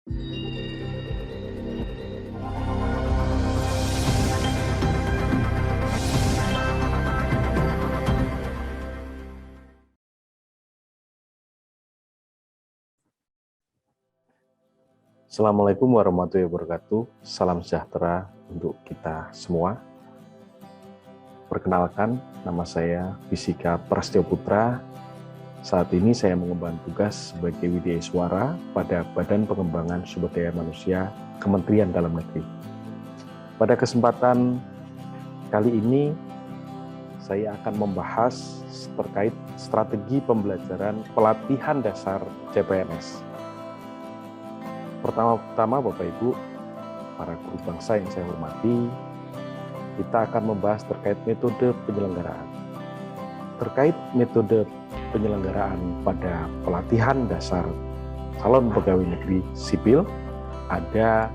Assalamualaikum warahmatullahi wabarakatuh. Salam sejahtera untuk kita semua. Perkenalkan, nama saya Fisika Prasetyo Putra. Saat ini saya mengemban tugas sebagai Widya Iswara pada Badan Pengembangan Sumber Daya Manusia Kementerian Dalam Negeri. Pada kesempatan kali ini, saya akan membahas terkait strategi pembelajaran pelatihan dasar CPNS. Pertama-tama Bapak Ibu, para guru bangsa yang saya hormati, kita akan membahas terkait metode penyelenggaraan. Terkait metode penyelenggaraan pada pelatihan dasar calon pegawai negeri sipil, ada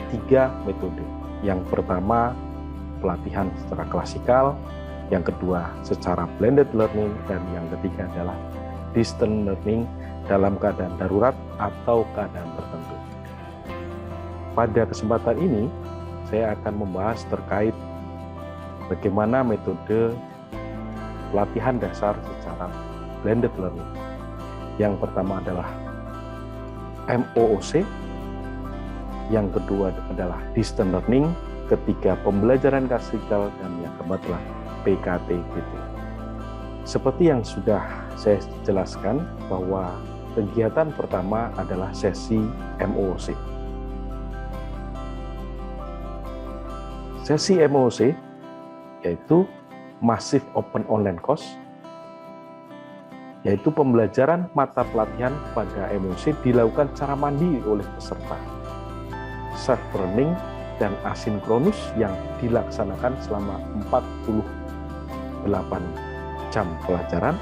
3 metode. Yang pertama, pelatihan secara klasikal, yang kedua secara blended learning, dan yang ketiga adalah distance learning dalam keadaan darurat atau keadaan tertentu. Pada kesempatan ini, saya akan membahas terkait bagaimana metode pelatihan dasar secara blended learning. Yang pertama adalah MOOC, yang kedua adalah distance learning, ketiga pembelajaran klasikal, dan yang keempat adalah PKTBT. Seperti yang sudah saya jelaskan bahwa kegiatan pertama adalah sesi MOOC. Sesi MOOC yaitu Massive Open Online Course, yaitu pembelajaran mata pelatihan pada MOOC dilakukan secara mandiri oleh peserta, self-learning dan asinkronus yang dilaksanakan selama 48 jam pelajaran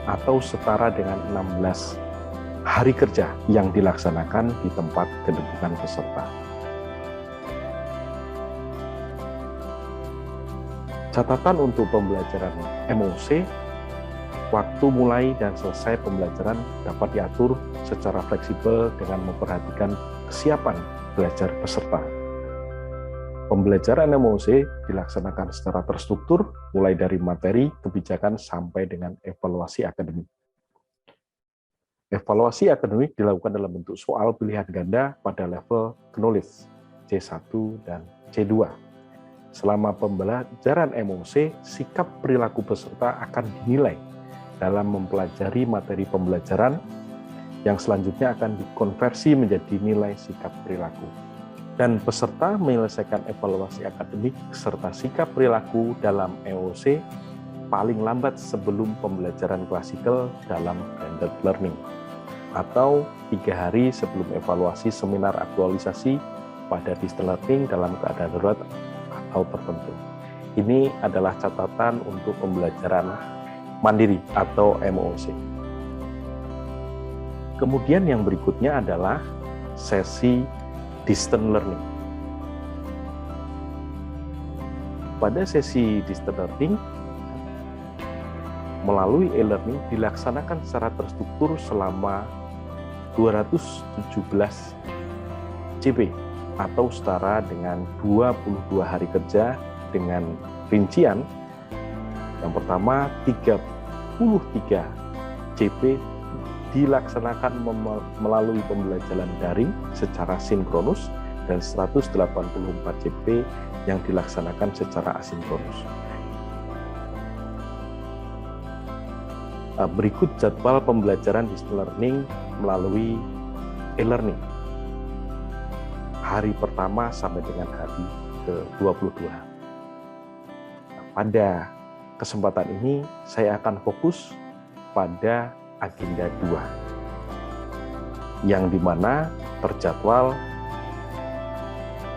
atau setara dengan 16 hari kerja yang dilaksanakan di tempat kedudukan peserta. Catatan untuk pembelajaran MOOC, waktu mulai dan selesai pembelajaran dapat diatur secara fleksibel dengan memperhatikan kesiapan belajar peserta. Pembelajaran MOOC dilaksanakan secara terstruktur, mulai dari materi, kebijakan, sampai dengan evaluasi akademik. Evaluasi akademik dilakukan dalam bentuk soal pilihan ganda pada level knowledge C1 dan C2. Selama pembelajaran MOOC, sikap perilaku peserta akan dinilai dalam mempelajari materi pembelajaran yang selanjutnya akan dikonversi menjadi nilai sikap perilaku. Dan peserta menyelesaikan evaluasi akademik serta sikap perilaku dalam MOOC paling lambat sebelum pembelajaran klasikal dalam blended learning, atau 3 hari sebelum evaluasi seminar aktualisasi pada distance learning dalam keadaan darurat tertentu. Ini adalah catatan untuk pembelajaran mandiri atau MOOC. Kemudian yang berikutnya adalah sesi distance learning. Pada sesi distance learning, melalui e-learning dilaksanakan secara terstruktur selama 217 CP atau setara dengan 22 hari kerja, dengan rincian yang pertama 33 CP dilaksanakan melalui pembelajaran daring secara sinkronus dan 184 CP yang dilaksanakan secara asinkronus. Berikut jadwal pembelajaran distance learning melalui e-learning. Hari pertama sampai dengan hari ke-22. Pada kesempatan ini saya akan fokus pada agenda 2, yang dimana terjadwal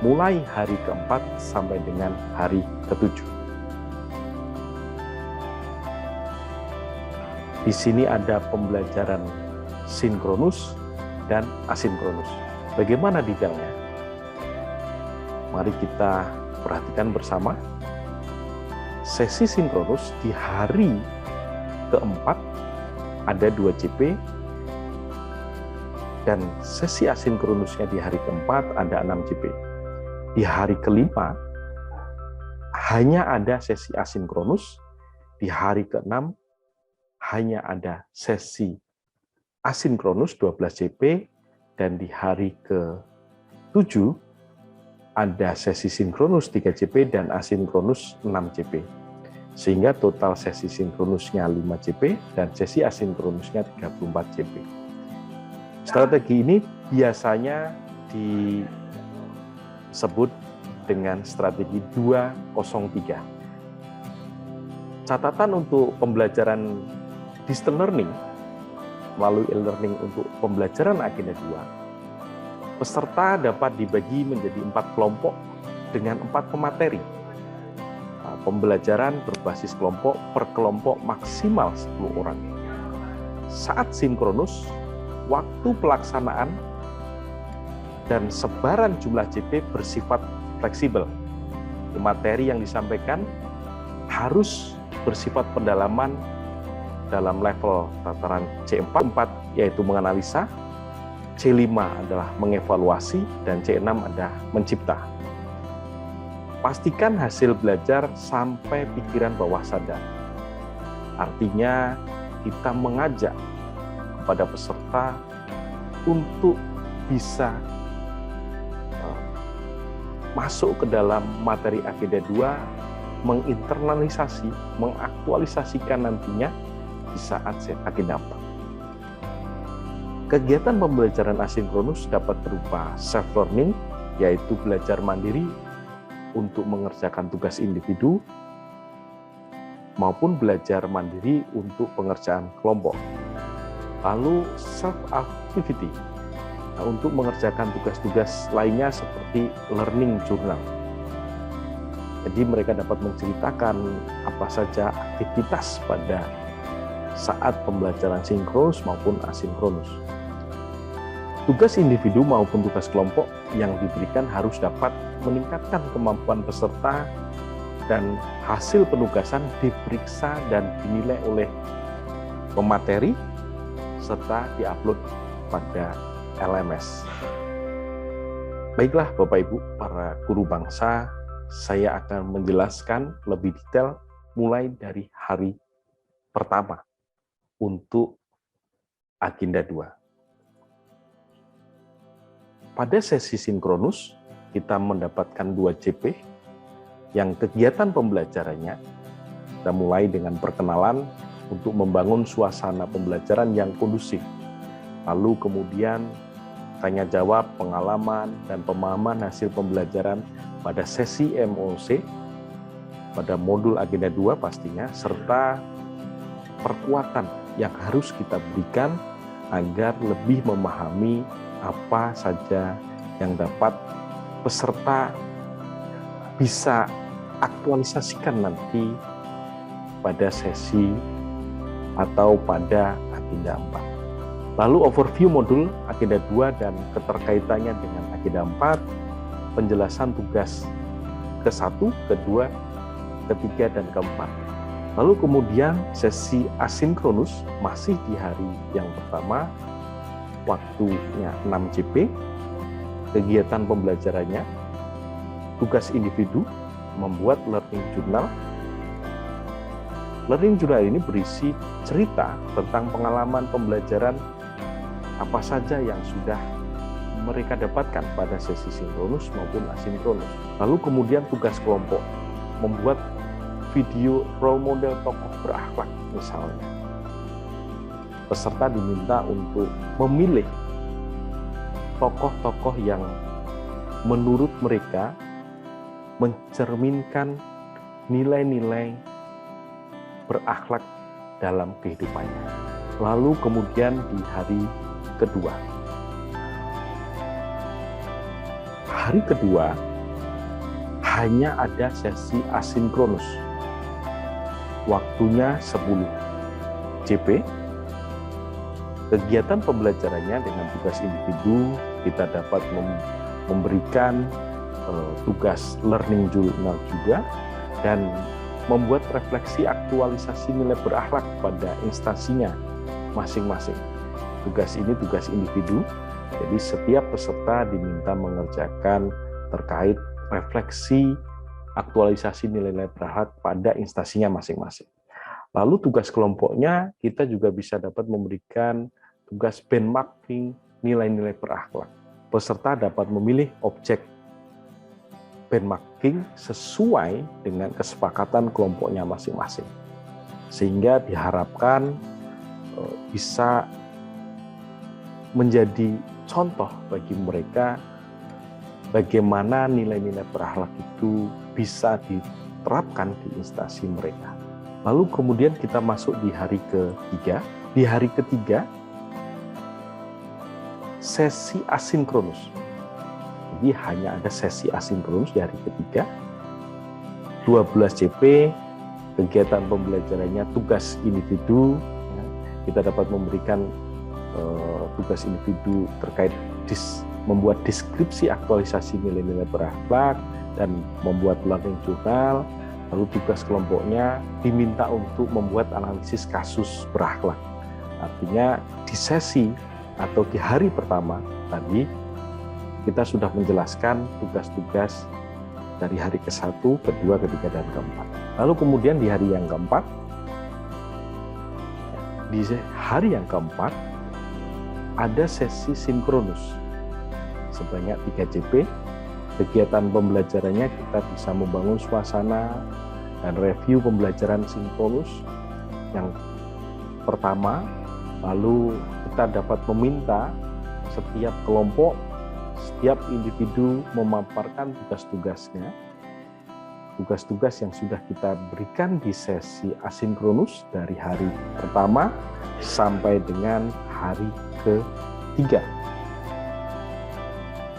mulai hari ke-4 sampai dengan hari ke-7. Di sini ada pembelajaran sinkronus dan asinkronus. Bagaimana detailnya? Mari kita perhatikan bersama. Sesi sinkronus di hari ke-4 ada 2 CP Dan sesi asinkronusnya di hari keempat ada 6 JP. Di hari kelima hanya ada sesi asinkronus, di hari ke-6 hanya ada sesi asinkronus 12 JP, dan di hari ke-7 ada sesi sinkronus 3 JP dan asinkronus 6 JP. Sehingga total sesi sinkronusnya 5 JP dan sesi asinkronusnya 34 JP. Strategi ini biasanya disebut dengan strategi 203. Catatan untuk pembelajaran distance learning melalui e-learning untuk pembelajaran agenda 2, peserta dapat dibagi menjadi 4 kelompok dengan 4 pemateri. Pembelajaran berbasis kelompok, per kelompok maksimal 10 orang. Saat sinkronus, waktu pelaksanaan dan sebaran jumlah JP bersifat fleksibel. Materi yang disampaikan harus bersifat pendalaman dalam level tataran C4, yaitu menganalisa, C5 adalah mengevaluasi, dan C6 adalah mencipta. Pastikan hasil belajar sampai pikiran bawah sadar. Artinya, kita mengajak kepada peserta untuk bisa masuk ke dalam materi agenda 2, menginternalisasi, mengaktualisasikan nantinya di saat agenda 4. Kegiatan pembelajaran asinkronus dapat berupa self-learning, yaitu belajar mandiri untuk mengerjakan tugas individu, maupun belajar mandiri untuk pengerjaan kelompok. Lalu self-activity, untuk mengerjakan tugas-tugas lainnya seperti learning journal. Jadi mereka dapat menceritakan apa saja aktivitas pada saat pembelajaran sinkronus maupun asinkronus. Tugas individu maupun tugas kelompok yang diberikan harus dapat meningkatkan kemampuan peserta, dan hasil penugasan diperiksa dan dinilai oleh pemateri serta diupload pada LMS. Baiklah Bapak Ibu, para guru bangsa, saya akan menjelaskan lebih detail mulai dari hari pertama untuk agenda 2. Pada sesi sinkronus, kita mendapatkan 2 JP yang kegiatan pembelajarannya kita mulai dengan perkenalan untuk membangun suasana pembelajaran yang kondusif. Lalu kemudian tanya jawab, pengalaman, dan pemahaman hasil pembelajaran pada sesi MOC, pada modul agenda 2 pastinya, serta perkuatan yang harus kita berikan agar lebih memahami apa saja yang dapat peserta bisa aktualisasikan nanti pada sesi atau pada agenda 4. Lalu overview modul agenda 2 dan keterkaitannya dengan agenda 4, penjelasan tugas ke-1, ke-2, ke-3, dan ke-4. Lalu kemudian sesi asinkronus masih di hari yang pertama, waktunya 6 JP, kegiatan pembelajarannya, tugas individu, membuat learning journal. Learning journal ini berisi cerita tentang pengalaman pembelajaran apa saja yang sudah mereka dapatkan pada sesi sinkronus maupun asinkronus. Lalu kemudian tugas kelompok, membuat video role model tokoh berakhlak misalnya. Peserta diminta untuk memilih tokoh-tokoh yang menurut mereka mencerminkan nilai-nilai berakhlak dalam kehidupannya. Lalu kemudian di hari kedua. Hari kedua hanya ada sesi asinkronus. Waktunya 10 JP. Kegiatan pembelajarannya dengan tugas individu, kita dapat memberikan tugas learning journal juga, dan membuat refleksi aktualisasi nilai berakhlak pada instansinya masing-masing. Tugas ini tugas individu, Jadi setiap peserta diminta mengerjakan terkait refleksi aktualisasi nilai-nilai berakhlak pada instansinya masing-masing. Lalu tugas kelompoknya kita juga bisa dapat memberikan tugas benchmarking nilai-nilai berakhlak. Peserta dapat memilih objek benchmarking sesuai dengan kesepakatan kelompoknya masing-masing. Sehingga diharapkan bisa menjadi contoh bagi mereka bagaimana nilai-nilai berakhlak itu bisa diterapkan di instansi mereka. Lalu kemudian kita masuk di hari ketiga. Di hari ketiga, sesi asinkronus. Jadi hanya ada sesi asinkronus di hari ketiga. 12 CP, kegiatan pembelajarannya tugas individu. Kita dapat memberikan tugas individu terkait membuat deskripsi aktualisasi nilai-nilai berakhlak dan membuat learning journal. Lalu tugas kelompoknya diminta untuk membuat analisis kasus berakhlak. Artinya di sesi atau di hari pertama tadi kita sudah menjelaskan tugas-tugas dari hari ke-1, kedua, ketiga, dan keempat. Lalu kemudian di hari yang keempat, ada sesi sinkronus sebanyak 3 CP. Kegiatan pembelajarannya kita bisa membangun suasana dan review pembelajaran sinkronus yang pertama. Lalu kita dapat meminta setiap kelompok, setiap individu memaparkan tugas-tugasnya, tugas-tugas yang sudah kita berikan di sesi asinkronus dari hari pertama sampai dengan hari ketiga.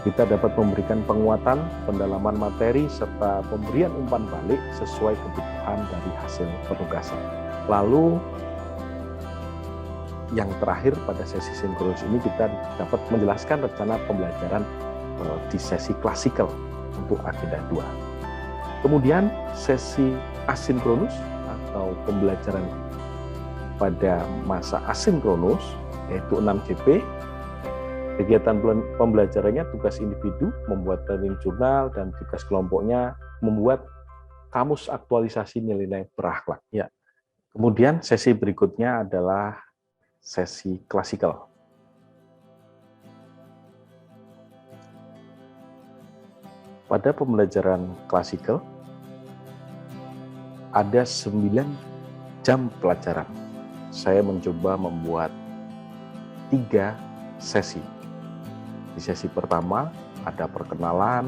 Kita dapat memberikan penguatan, pendalaman materi, serta pemberian umpan balik sesuai kebutuhan dari hasil penugasan. Lalu yang terakhir pada sesi sinkronus ini kita dapat menjelaskan rencana pembelajaran di sesi klasikal untuk agenda 2. Kemudian sesi asinkronus atau pembelajaran pada masa asinkronus yaitu 6 CP. Kegiatan pembelajarannya tugas individu membuat learning journal dan tugas kelompoknya membuat kamus aktualisasi nilai-nilai berakhlak. Ya. Kemudian sesi berikutnya adalah sesi klasikal. Pada pembelajaran klasikal ada 9 jam pelajaran. Saya mencoba membuat 3 sesi. Di sesi pertama ada perkenalan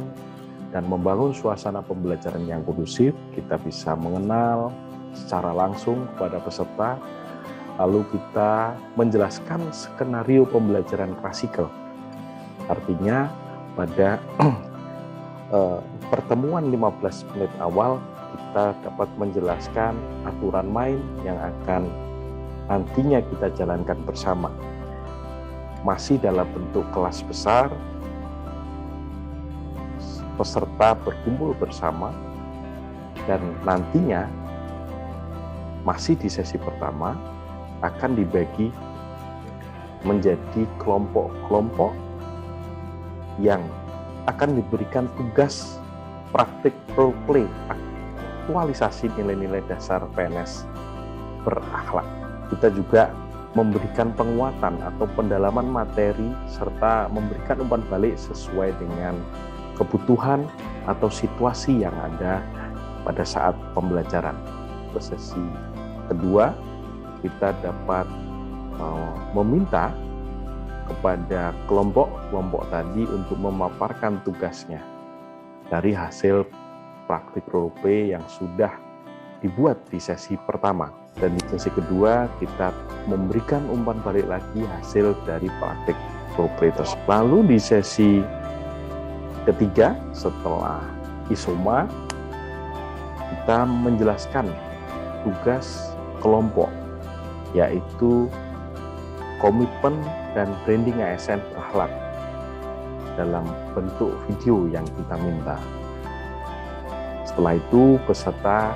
dan membangun suasana pembelajaran yang kondusif. Kita bisa mengenal secara langsung kepada peserta. Lalu kita menjelaskan skenario pembelajaran klasikal. Artinya pada pertemuan 15 menit awal kita dapat menjelaskan aturan main yang akan nantinya kita jalankan bersama. Masih dalam bentuk kelas besar, peserta berkumpul bersama, dan nantinya masih di sesi pertama akan dibagi menjadi kelompok-kelompok yang akan diberikan tugas praktik role play, aktualisasi nilai-nilai dasar PNS berakhlak. Kita juga memberikan penguatan atau pendalaman materi serta memberikan umpan balik sesuai dengan kebutuhan atau situasi yang ada pada saat pembelajaran. Pada sesi kedua, kita dapat meminta kepada kelompok-kelompok tadi untuk memaparkan tugasnya dari hasil praktik role play yang sudah dibuat di sesi pertama. Dan di sesi kedua kita memberikan umpan balik lagi hasil dari praktik role play tersebut. Lalu di sesi ketiga setelah isoma kita menjelaskan tugas kelompok, yaitu komitmen dan branding ASN berakhlak dalam bentuk video yang kita minta. Setelah itu peserta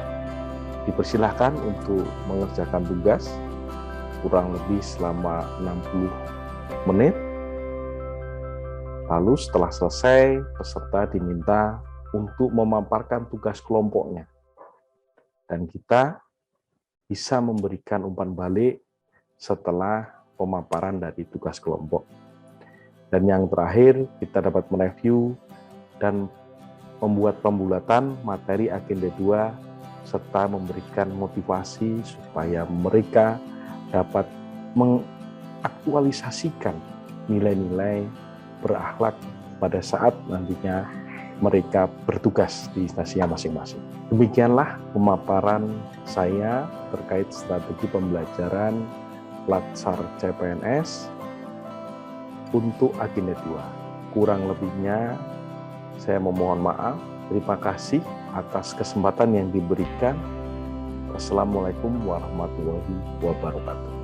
dipersilahkan untuk mengerjakan tugas kurang lebih selama 60 menit Lalu setelah selesai, peserta diminta untuk memaparkan tugas kelompoknya. Dan kita bisa memberikan umpan balik setelah pemaparan dari tugas kelompok. Dan yang terakhir, kita dapat mereview dan membuat pembulatan materi agenda 2 serta memberikan motivasi supaya mereka dapat mengaktualisasikan nilai-nilai berakhlak pada saat nantinya mereka bertugas di instansinya masing-masing. Demikianlah pemaparan saya terkait strategi pembelajaran Latsar CPNS untuk agenda 2. Kurang lebihnya saya memohon maaf. Terima kasih atas kesempatan yang diberikan. Wassalamualaikum warahmatullahi wabarakatuh.